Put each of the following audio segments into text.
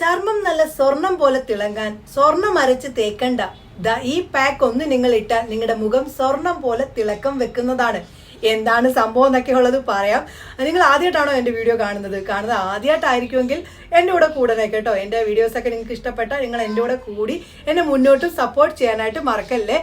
ചർമ്മം നല്ല സ്വർണം പോലെ തിളങ്ങാൻ സ്വർണം അരച്ച് തേക്കണ്ട. ഈ പാക്ക് ഒന്ന് നിങ്ങൾ ഇട്ടാൽ നിങ്ങളുടെ മുഖം സ്വർണം പോലെ തിളക്കം വെക്കുന്നതാണ്. എന്താണ് സംഭവം എന്നൊക്കെ ഉള്ളത് പറയാം. നിങ്ങൾ ആദ്യമായിട്ടാണോ എൻ്റെ വീഡിയോ കാണുന്നത് ആദ്യമായിട്ടായിരിക്കുമെങ്കിൽ എൻ്റെ കൂടെ കൂടണേ കേട്ടോ. എൻ്റെ വീഡിയോസൊക്കെ നിങ്ങൾക്ക് ഇഷ്ടപ്പെട്ടാൽ നിങ്ങൾ എൻ്റെ കൂടെ കൂടി എന്നെ മുന്നോട്ടും സപ്പോർട്ട് ചെയ്യാനായിട്ട് മറക്കല്ലേ.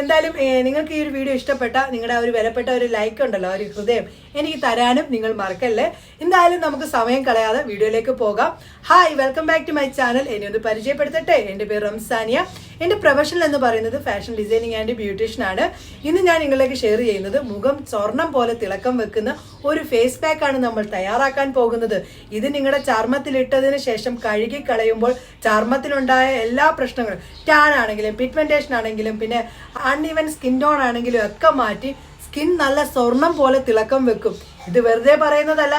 എന്തായാലും നിങ്ങൾക്ക് ഈ ഒരു വീഡിയോ ഇഷ്ടപ്പെട്ടാൽ നിങ്ങളുടെ ഒരു വിലപ്പെട്ട ഒരു ലൈക്ക് ഉണ്ടല്ലോ, ഒരു ഹൃദയം എനിക്ക് തരാനും നിങ്ങൾ മറക്കല്ലേ. എന്തായാലും നമുക്ക് സമയം കളയാതെ വീഡിയോയിലേക്ക് പോകാം. Hi, welcome back to my channel. എന്നെ ഒന്ന് പരിചയപ്പെടുത്തട്ടെ. എൻ്റെ പേര് റംസാനിയ. എൻ്റെ പ്രൊഫഷൻ എന്ന് പറയുന്നത് ഫാഷൻ ഡിസൈനിങ് ആൻഡ് ബ്യൂട്ടീഷ്യൻ ആണ്. ഇന്ന് ഞാൻ നിങ്ങളിലേക്ക് ഷെയർ ചെയ്യുന്നത് മുഖം സ്വർണം പോലെ തിളക്കം വെക്കുന്ന ഒരു ഫേസ് പാക്ക് ആണ് നമ്മൾ തയ്യാറാക്കാൻ പോകുന്നത്. ഇത് നിങ്ങളുടെ ചർമ്മത്തിലിട്ടതിന് ശേഷം കഴുകി കളയുമ്പോൾ ചർമ്മത്തിലുണ്ടായ എല്ലാ പ്രശ്നങ്ങളും, ടാൻ ആണെങ്കിലും പിഗ്മെന്റേഷൻ ആണെങ്കിലും പിന്നെ അൺഈവൻ സ്കിൻ ടോൺ ആണെങ്കിലും ഒക്കെ മാറ്റി സ്കിൻ നല്ല സ്വർണം പോലെ തിളക്കം വെക്കും. ഇത് വെറുതെ പറയുന്നതല്ല.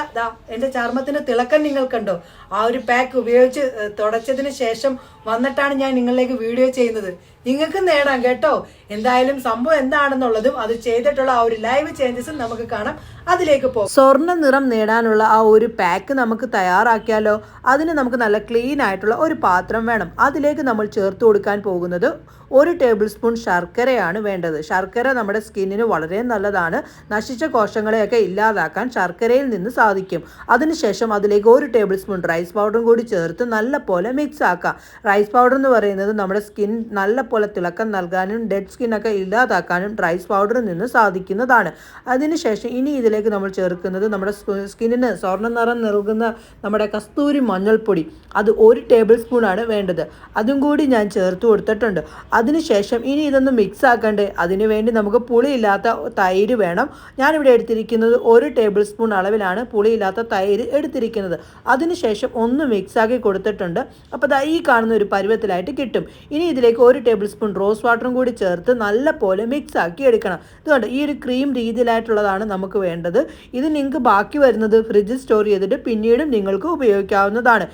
എന്റെ ചർമ്മത്തിന് തിളക്കം നിങ്ങൾ കണ്ടോ? ആ ഒരു പാക്ക് ഉപയോഗിച്ച് തുടച്ചതിന് ശേഷം വന്നിട്ടാണ് ഞാൻ നിങ്ങളിലേക്ക് വീഡിയോ ചെയ്യുന്നത്. നിങ്ങൾക്ക് നേടാം കേട്ടോ. എന്തായാലും സംഭവം എന്താണെന്നുള്ളതും അത് ചെയ്തിട്ടുള്ള ആ ഒരു ലൈവ് ചേഞ്ചസും നമുക്ക് കാണാം. അതിലേക്ക് പോകും. സ്വർണ്ണ നിറം നേടാനുള്ള ആ ഒരു പാക്ക് നമുക്ക് തയ്യാറാക്കിയാലോ. അതിന് നമുക്ക് നല്ല ക്ലീൻ ആയിട്ടുള്ള ഒരു പാത്രം വേണം. അതിലേക്ക് നമ്മൾ ചേർത്ത് കൊടുക്കാൻ പോകുന്നത് 1 ടേബിൾ സ്പൂൺ ശർക്കരയാണ് വേണ്ടത്. ശർക്കര നമ്മുടെ സ്കിന്നിന് വളരെ നല്ലതാണ്. നശിച്ച കോശങ്ങളെയൊക്കെ ഇല്ലാതാക്കാൻ ശർക്കരയിൽ നിന്ന് സാധിക്കും. അതിനുശേഷം അതിലേക്ക് 1 ടേബിൾ സ്പൂൺ റൈസ് പൗഡറും കൂടി ചേർത്ത് നല്ല പോലെ മിക്സ് ആക്കാം. റൈസ് പൗഡർ എന്ന് പറയുന്നത് നമ്മുടെ സ്കിൻ നല്ല പോലെ തിളക്കം നൽകാനും ഡെഡ് സ്കിന്നൊക്കെ ഇല്ലാതാക്കാനും റൈസ് പൗഡറിൽ നിന്ന് സാധിക്കുന്നതാണ്. അതിനുശേഷം ഇനി ഇതിലേക്ക് നമ്മൾ ചേർക്കുന്നത് നമ്മുടെ സ്കിന്നിന് സ്വർണ്ണ നിറം നൽകുന്ന നമ്മുടെ കസ്തൂരി മഞ്ഞൾപ്പൊടി. അത് 1 ടേബിൾ സ്പൂൺ ആണ് വേണ്ടത്. അതും കൂടി ഞാൻ ചേർത്ത് കൊടുത്തിട്ടുണ്ട്. അതിനുശേഷം ഇനി ഇതൊന്ന് മിക്സ് ആക്കണ്ടേ. അതിനു വേണ്ടി നമുക്ക് പുളിയില്ലാത്ത തൈര് വേണം. ഞാനിവിടെ എടുത്തിരിക്കുന്നത് 1 ടേബിൾ സ്പൂൺ അളവിലാണ് പുളിയില്ലാത്ത തൈര് എടുത്തിരിക്കുന്നത്. അതിനുശേഷം ഒന്ന് മിക്സ് ആക്കി കൊടുത്തിട്ടുണ്ട്. അപ്പോൾ ഈ കാണുന്ന ഒരു പരുവത്തിലായിട്ട് കിട്ടും. ഇനി ഇതിലേക്ക് 1 ടേബിൾ സ്പൂൺ റോസ് വാട്ടറും കൂടി ചേർത്ത് നല്ല പോലെ മിക്സ് ആക്കി എടുക്കണം. ഇതുകൊണ്ട് ഈ ഒരു ക്രീം രീതിയിലായിട്ടുള്ളതാണ് നമുക്ക് വേണ്ടത്. ഇത് നിങ്ങൾക്ക് ബാക്കി വരുന്നത് ഫ്രിഡ്ജിൽ സ്റ്റോർ ചെയ്തിട്ട് പിന്നീടും നിങ്ങൾക്ക് ഉപയോഗിക്കാവുന്നതാണ്.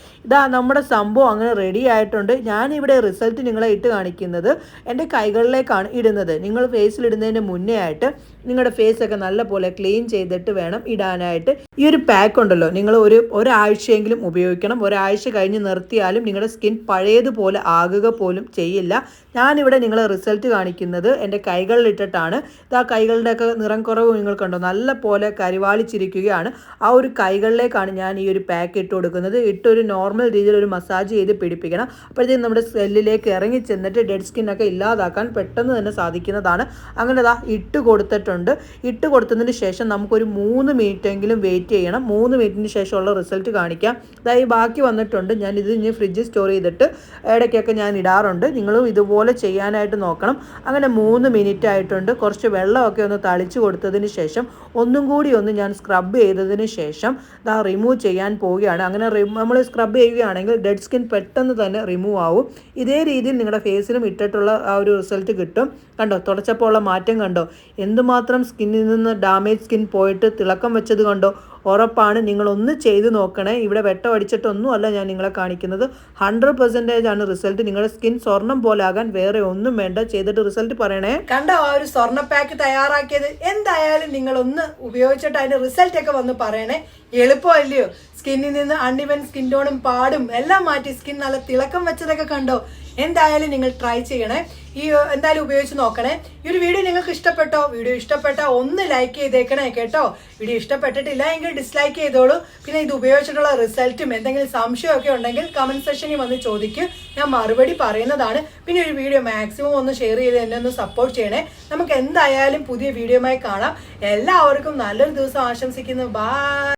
നമ്മുടെ സംഭവം അങ്ങനെ റെഡി ആയിട്ടുണ്ട്. ഞാനിവിടെ റിസൾട്ട് നിങ്ങളെ ഇട്ട് കാണിക്കുന്നത് എൻ്റെ കൈകളിലേക്കാണ് ഇടുന്നത്. നിങ്ങൾ ഫേസിൽ ഇടുന്നതിന് മുന്നേ ആയിട്ട് നിങ്ങളുടെ ഫേസൊക്കെ നല്ല പോലെ ക്ലീൻ ചെയ്തിട്ട് വേണം ഇടാനായിട്ട്. ഈ ഒരു പാക്ക് ഉണ്ടല്ലോ, നിങ്ങൾ ഒരാഴ്ചയെങ്കിലും ഉപയോഗിക്കണം. ഒരാഴ്ച കഴിഞ്ഞ് നിർത്തിയാലും നിങ്ങളുടെ സ്കിൻ പഴയതുപോലെ ആകുക പോലും ചെയ്യില്ല. ഞാനിവിടെ നിങ്ങളെ റിസൾട്ട് കാണിക്കുന്നത് എൻ്റെ കൈകളിലിട്ടിട്ടാണ്. കൈകളുടെയൊക്കെ നിറം കുറവ് നിങ്ങൾ കണ്ടോ, നല്ല പോലെ കരിവാളിച്ചിരിക്കുകയാണ്. ആ ഒരു കൈകളിലേക്കാണ് ഞാൻ ഈ ഒരു പാക്ക് ഇട്ട് കൊടുക്കുന്നത്. ഇട്ടൊരു നോർമൽ രീതിയിൽ ഒരു മസാജ് ചെയ്ത് പിടിപ്പിക്കണം. അപ്പോഴത്തേക്കും നമ്മുടെ സെല്ലിലേക്ക് ഇറങ്ങി ചെന്നിട്ട് ഡെഡ് സ്കിന്നൊക്കെ ഇല്ലാതാക്കാൻ പെട്ടെന്ന് തന്നെ സാധിക്കുന്നതാണ്. അങ്ങനെ ഇട്ട് കൊടുത്തിട്ടുണ്ട്. ഇട്ട് കൊടുത്തതിന് ശേഷം നമുക്കൊരു 3 മിനിറ്റെങ്കിലും വെയിറ്റ് ചെയ്യണം. 3 മിനിറ്റിന് ശേഷമുള്ള റിസൾട്ട് കാണിക്കാം. ഈ ബാക്കി വന്നിട്ടുണ്ട്. ഞാൻ ഇത് ഇനി ഫ്രിഡ്ജിൽ സ്റ്റോർ ചെയ്തിട്ട് ഇടയ്ക്കൊക്കെ ഞാൻ ഇടാറുണ്ട്. നിങ്ങളും ഇതുപോലെ ചെയ്യാനായിട്ട് നോക്കണം. അങ്ങനെ 3 മിനിറ്റ് ആയിട്ടുണ്ട്. കുറച്ച് വെള്ളമൊക്കെ ഒന്ന് തളിച്ച് കൊടുത്തതിന് ശേഷം ഒന്നും കൂടി ഞാൻ സ്ക്രബ് ചെയ്തതിന് ശേഷം റിമൂവ് ചെയ്യാൻ പോവുകയാണ്. അങ്ങനെ നമ്മൾ സ്ക്രബ് ചെയ്യുകയാണെങ്കിൽ ഡെഡ് സ്കിൻ പെട്ടെന്ന് തന്നെ റിമൂവ് ആവും. ഇതേ രീതിയിൽ നിങ്ങളുടെ ഫേസിലും ഇട്ടിട്ടുള്ള ആ ഒരു റിസൾട്ട് കിട്ടും. കണ്ടോ, തുടച്ചപ്പോൾ ഉള്ള മാറ്റം കണ്ടോ? എന്തുമാത്രം സ്കിന്നിൽ നിന്ന് ഡാമേജ് സ്കിൻ പോയിട്ട് തിളക്കം വെച്ചത് കണ്ടോ? ഉറപ്പാണ്. നിങ്ങളൊന്ന് ചെയ്ത് നോക്കണേ. ഇവിടെ വെട്ടം അടിച്ചിട്ടൊന്നും അല്ല ഞാൻ നിങ്ങളെ കാണിക്കുന്നത്. 100% ആണ് റിസൾട്ട്. നിങ്ങളുടെ സ്കിൻ സ്വർണം പോലെ ആകാൻ വേറെ ഒന്നും വേണ്ട. ചെയ്തിട്ട് റിസൾട്ട് പറയണേ. കണ്ടോ ആ ഒരു സ്വർണ്ണ പാക്ക് തയ്യാറാക്കിയത്? എന്തായാലും നിങ്ങളൊന്ന് ഉപയോഗിച്ചിട്ട് അതിന്റെ റിസൾട്ട് ഒക്കെ വന്ന് പറയണേ. എളുപ്പമല്ലയോ? സ്കിന്നിൽ നിന്ന് അൺഇവൻ സ്കിൻ ടോണും പാടും എല്ലാം മാറ്റി സ്കിൻ നല്ല തിളക്കം വെച്ചതൊക്കെ കണ്ടോ? എന്തായാലും നിങ്ങൾ ട്രൈ ചെയ്യണേ. എന്തായാലും ഉപയോഗിച്ച് നോക്കണേ. ഈ ഒരു വീഡിയോ നിങ്ങൾക്ക് ഇഷ്ടപ്പെട്ടോ? വീഡിയോ ഇഷ്ടപ്പെട്ടാൽ ഒന്ന് ലൈക്ക് ചെയ്തേക്കണേ കേട്ടോ. വീഡിയോ ഇഷ്ടപ്പെട്ടിട്ടില്ല എങ്കിൽ ഡിസ്ലൈക്ക് ചെയ്തോളൂ. പിന്നെ ഇത് ഉപയോഗിച്ചിട്ടുള്ള റിസൾട്ടും എന്തെങ്കിലും സംശയമൊക്കെ ഉണ്ടെങ്കിൽ കമന്റ് സെക്ഷനിൽ വന്ന് ചോദിക്കും. ഞാൻ മറുപടി പറയുന്നതാണ്. പിന്നെ ഒരു വീഡിയോ മാക്സിമം ഒന്ന് ഷെയർ ചെയ്ത് എന്നെ ഒന്ന് സപ്പോർട്ട് ചെയ്യണേ. നമുക്ക് എന്തായാലും പുതിയ വീഡിയോയുമായി കാണാം. എല്ലാവർക്കും നല്ലൊരു ദിവസം ആശംസിക്കുന്നു. ബൈ.